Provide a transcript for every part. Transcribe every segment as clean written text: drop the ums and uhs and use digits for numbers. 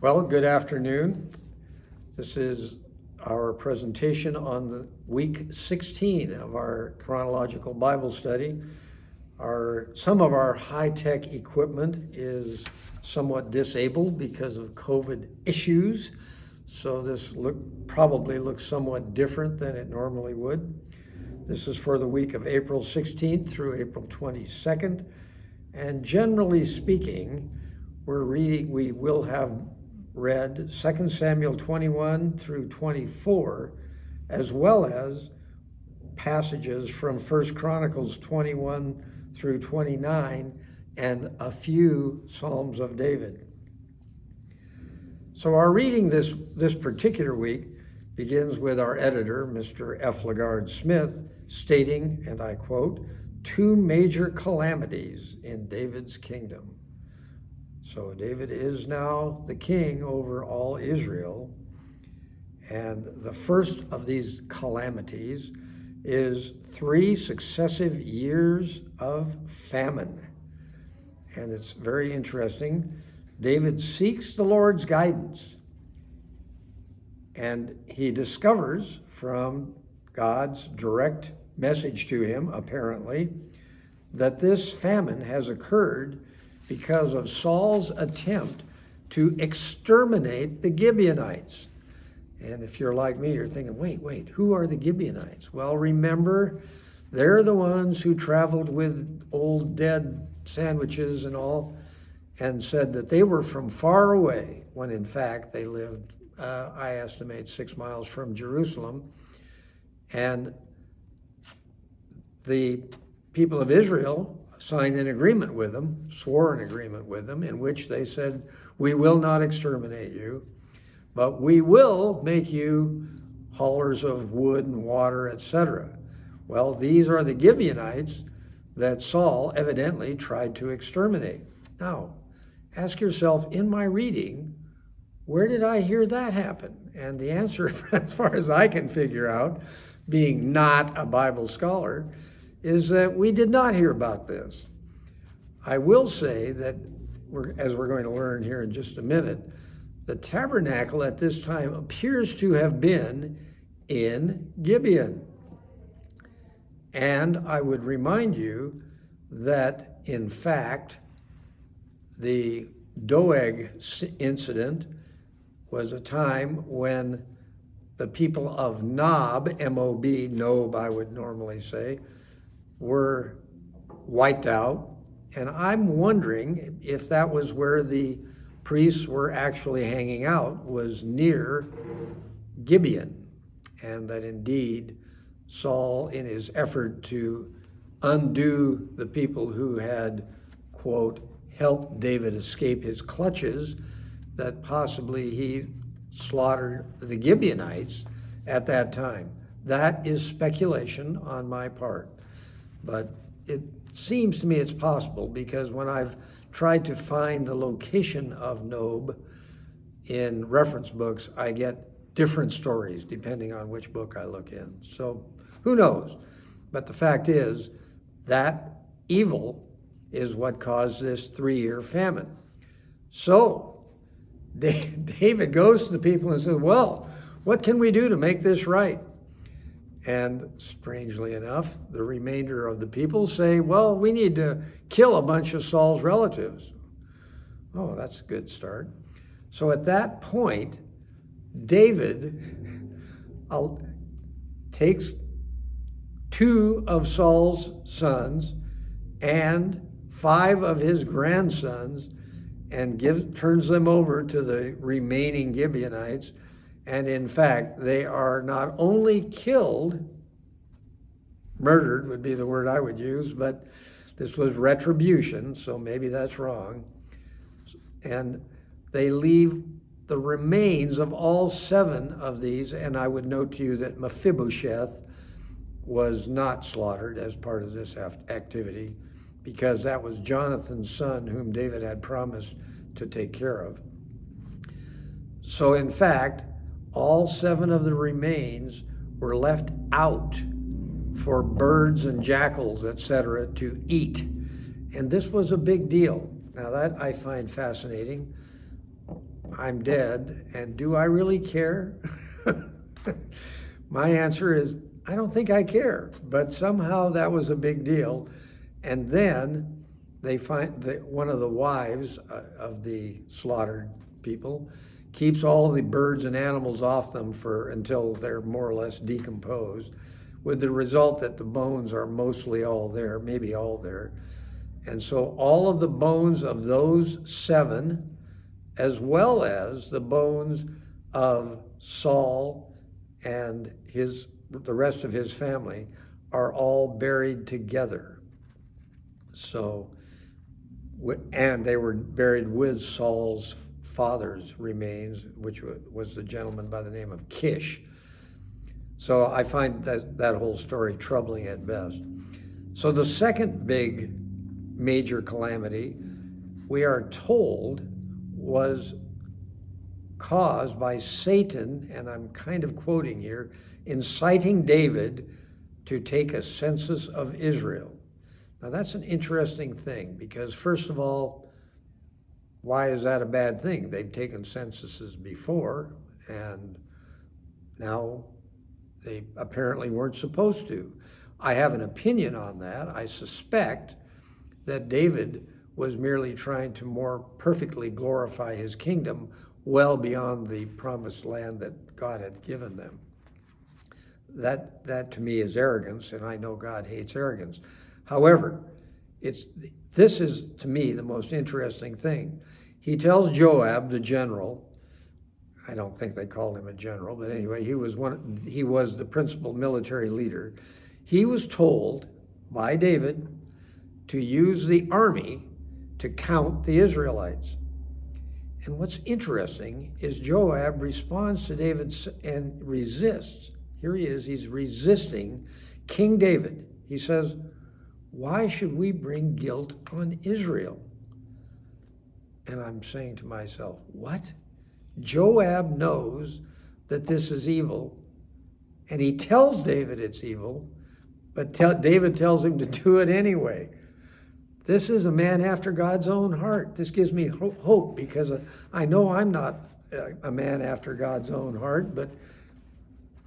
Well, good afternoon. This is our presentation on the week 16 of our Chronological Bible study. Some of our high-tech equipment is somewhat disabled because of COVID issues, so this probably looks somewhat different than it normally would. This is for the week of April 16th through April 22nd, and generally speaking, we will have read 2 Samuel 21 through 24, as well as passages from 1 Chronicles 21 through 29 and a few Psalms of David. So our reading this particular week begins with our editor, Mr. F. LaGard Smith, stating, and I quote, "two major calamities in David's kingdom." So David is now the king over all Israel. And the first of these calamities is 3 successive years of famine. And it's very interesting. David seeks the Lord's guidance. And he discovers from God's direct message to him, apparently, that this famine has occurred because of Saul's attempt to exterminate the Gibeonites. And if you're like me, you're thinking, wait, who are the Gibeonites? Well, remember, they're the ones who traveled with old dead sandwiches and all, and said that they were from far away, when in fact they lived, I estimate, 6 miles from Jerusalem. And the people of Israel signed an agreement with them, swore an agreement with them, in which they said, "We will not exterminate you, but we will make you haulers of wood and water, etc." Well, these are the Gibeonites that Saul evidently tried to exterminate. Now, ask yourself, in my reading, where did I hear that happen? And the answer, as far as I can figure out, being not a Bible scholar, is that we did not hear about this. I will say that, as we're going to learn here in just a minute, the tabernacle at this time appears to have been in Gibeon. And I would remind you that, in fact, the Doeg incident was a time when the people of Nob, M-O-B, Nob I would normally say, were wiped out. And I'm wondering if that was where the priests were actually hanging out, was near Gibeon. And that indeed Saul, in his effort to undo the people who had, quote, helped David escape his clutches, that possibly he slaughtered the Gibeonites at that time. That is speculation on my part. But it seems to me it's possible, because when I've tried to find the location of Nob in reference books, I get different stories depending on which book I look in. So who knows? But the fact is that evil is what caused this 3-year famine. So David goes to the people and says, well, what can we do to make this right? And strangely enough, the remainder of the people say, well, we need to kill a bunch of Saul's relatives. Oh, that's a good start. So at that point, David takes 2 of Saul's sons and 5 of his grandsons and turns them over to the remaining Gibeonites. And in fact, they are not only killed, murdered would be the word I would use, but this was retribution, so maybe that's wrong. And they leave the remains of all 7 of these, and I would note to you that Mephibosheth was not slaughtered as part of this activity, because that was Jonathan's son whom David had promised to take care of. So in fact, all 7 of the remains were left out for birds and jackals, etc., to eat. And this was a big deal. Now that I find fascinating. I'm dead, and do I really care? My answer is, I don't think I care, but somehow that was a big deal. And then they find that one of the wives of the slaughtered people keeps all the birds and animals off them until they're more or less decomposed, with the result that the bones are mostly all there, maybe all there. And so all of the bones of those 7, as well as the bones of Saul and the rest of his family, are all buried together. So, and they were buried with Saul's father's remains, which was the gentleman by the name of Kish. So I find that whole story troubling at best. So the second big major calamity, we are told, was caused by Satan, and I'm kind of quoting here, inciting David to take a census of Israel. Now that's an interesting thing, because first of all, why is that a bad thing? They've taken censuses before, and now they apparently weren't supposed to. I have an opinion on that. I suspect that David was merely trying to more perfectly glorify his kingdom well beyond the promised land that God had given them. That to me is arrogance, and I know God hates arrogance. However, this is to me the most interesting thing. He tells Joab, the general, I don't think they called him a general, but anyway, he was the principal military leader. He was told by David to use the army to count the Israelites. And what's interesting is Joab responds to David and resists. Here he is, he's resisting King David. He says, why should we bring guilt on Israel? And I'm saying to myself, what? Joab knows that this is evil, and he tells David it's evil, but David tells him to do it anyway. This is a man after God's own heart. This gives me hope, because I know I'm not a man after God's own heart, but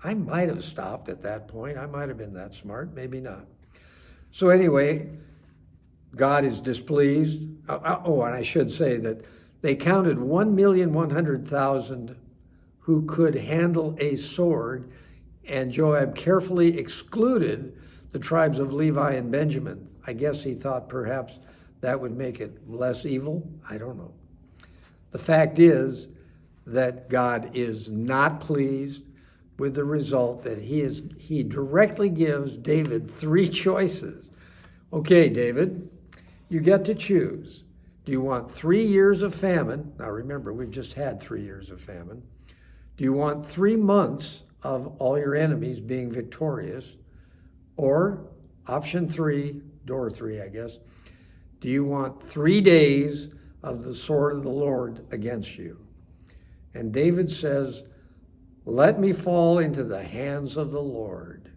I might have stopped at that point. I might have been that smart, maybe not. So anyway, God is displeased. Oh, and I should say that they counted 1,100,000 who could handle a sword, and Joab carefully excluded the tribes of Levi and Benjamin. I guess he thought perhaps that would make it less evil. I don't know. The fact is that God is not pleased with the result that he directly gives David 3 choices. Okay, David, you get to choose. Do you want 3 years of famine? Now remember, we've just had 3 years of famine. Do you want 3 months of all your enemies being victorious? Or option 3, door 3, I guess, do you want 3 days of the sword of the Lord against you? And David says, let me fall into the hands of the Lord.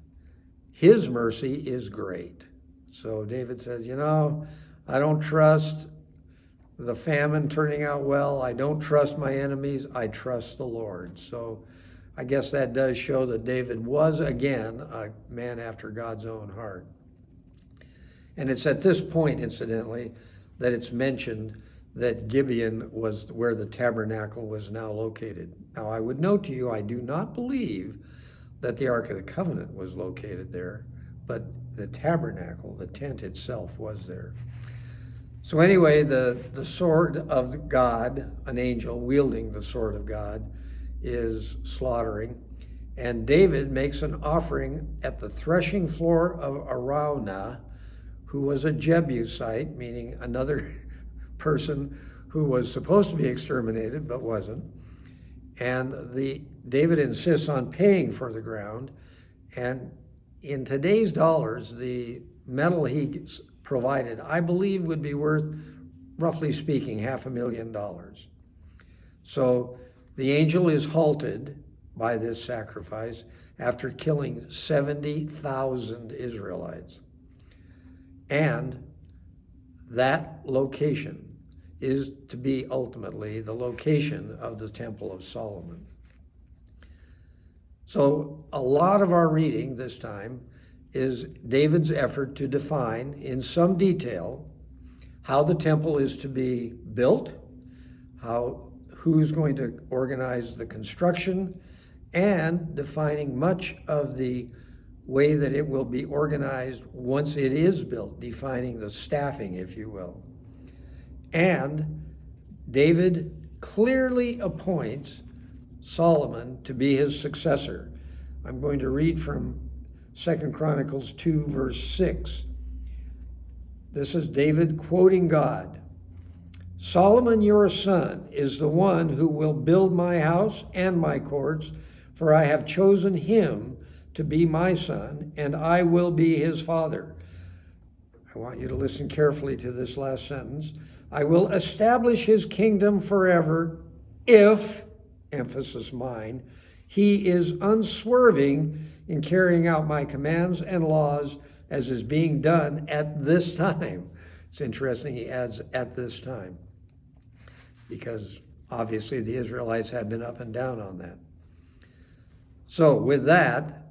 His mercy is great. So David says, I don't trust the famine turning out well. I don't trust my enemies. I trust the Lord. So I guess that does show that David was, again, a man after God's own heart. And it's at this point, incidentally, that it's mentioned that Gibeon was where the tabernacle was now located. Now, I would note to you, I do not believe that the Ark of the Covenant was located there, but the tabernacle, the tent itself, was there. So anyway, the sword of God, an angel wielding the sword of God, is slaughtering. And David makes an offering at the threshing floor of Araunah, who was a Jebusite, meaning another person who was supposed to be exterminated but wasn't. And David insists on paying for the ground. And in today's dollars, the metal he provided, I believe, would be worth, roughly speaking, $500,000. So the angel is halted by this sacrifice after killing 70,000 Israelites. And that location is to be ultimately the location of the Temple of Solomon. So a lot of our reading this time is David's effort to define in some detail how the temple is to be built, who's going to organize the construction, and defining much of the way that it will be organized once it is built, defining the staffing, if you will. And David clearly appoints Solomon to be his successor. I'm going to read from 2 Chronicles 2, verse 6. This is David quoting God. Solomon, your son, is the one who will build my house and my courts, for I have chosen him to be my son, and I will be his father. I want you to listen carefully to this last sentence. I will establish his kingdom forever if, emphasis mine, he is unswerving in carrying out my commands and laws as is being done at this time. It's interesting he adds at this time, because obviously the Israelites have been up and down on that. So with that,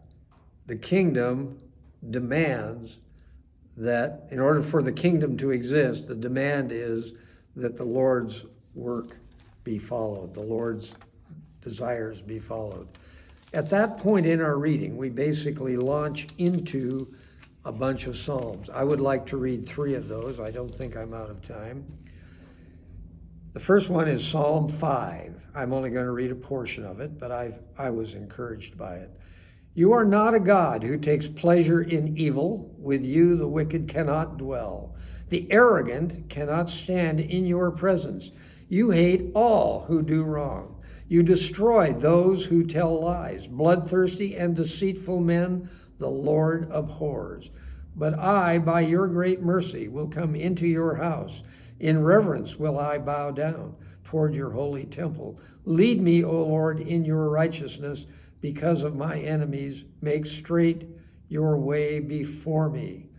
the kingdom demands that in order for the kingdom to exist, the demand is that the Lord's work be followed, the Lord's desires be followed. At that point in our reading, we basically launch into a bunch of Psalms. I would like to read 3 of those. I don't think I'm out of time. The first one is Psalm 5. I'm only going to read a portion of it, but I was encouraged by it. You are not a God who takes pleasure in evil. With you the wicked cannot dwell. The arrogant cannot stand in your presence. You hate all who do wrong. You destroy those who tell lies. Bloodthirsty and deceitful men the Lord abhors. But I, by your great mercy, will come into your house. In reverence will I bow down toward your holy temple. Lead me, O Lord, in your righteousness. Because of my enemies, make straight your way before me.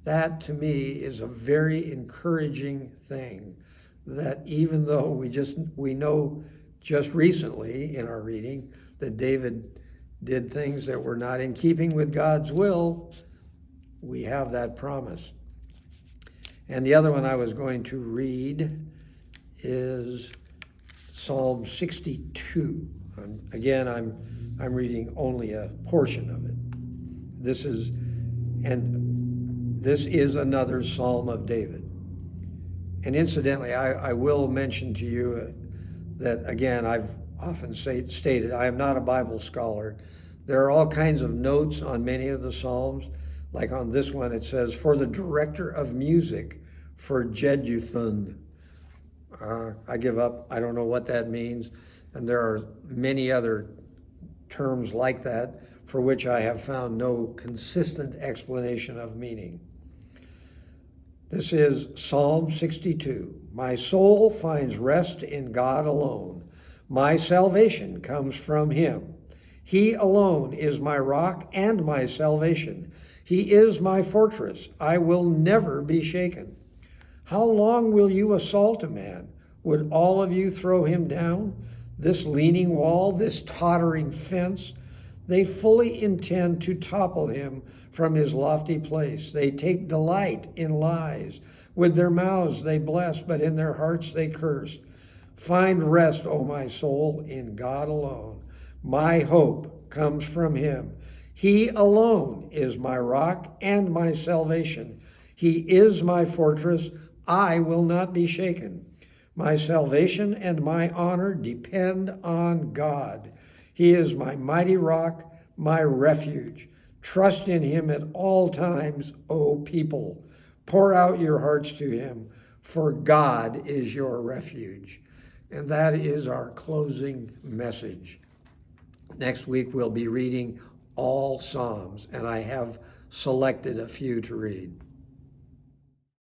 That to me is a very encouraging thing, that even though we know just recently in our reading that David did things that were not in keeping with God's will, we have that promise. And the other one I was going to read is Psalm 62. Again, I'm reading only a portion of it. This is another Psalm of David. And incidentally, I will mention to you that, again, I've often stated, I am not a Bible scholar. There are all kinds of notes on many of the Psalms. Like on this one, it says, for the director of music for Jeduthun. I give up. I don't know what that means. And there are many other terms like that for which I have found no consistent explanation of meaning. This is Psalm 62. My soul finds rest in God alone. My salvation comes from him. He alone is my rock and my salvation. He is my fortress. I will never be shaken. How long will you assault a man? Would all of you throw him down? This leaning wall, this tottering fence, they fully intend to topple him from his lofty place. They take delight in lies. With their mouths they bless, but in their hearts they curse. Find rest, O my soul, in God alone. My hope comes from him. He alone is my rock and my salvation. He is my fortress. I will not be shaken. My salvation and my honor depend on God. He is my mighty rock, my refuge. Trust in him at all times, O people. Pour out your hearts to him, for God is your refuge. And that is our closing message. Next week we'll be reading all Psalms, and I have selected a few to read.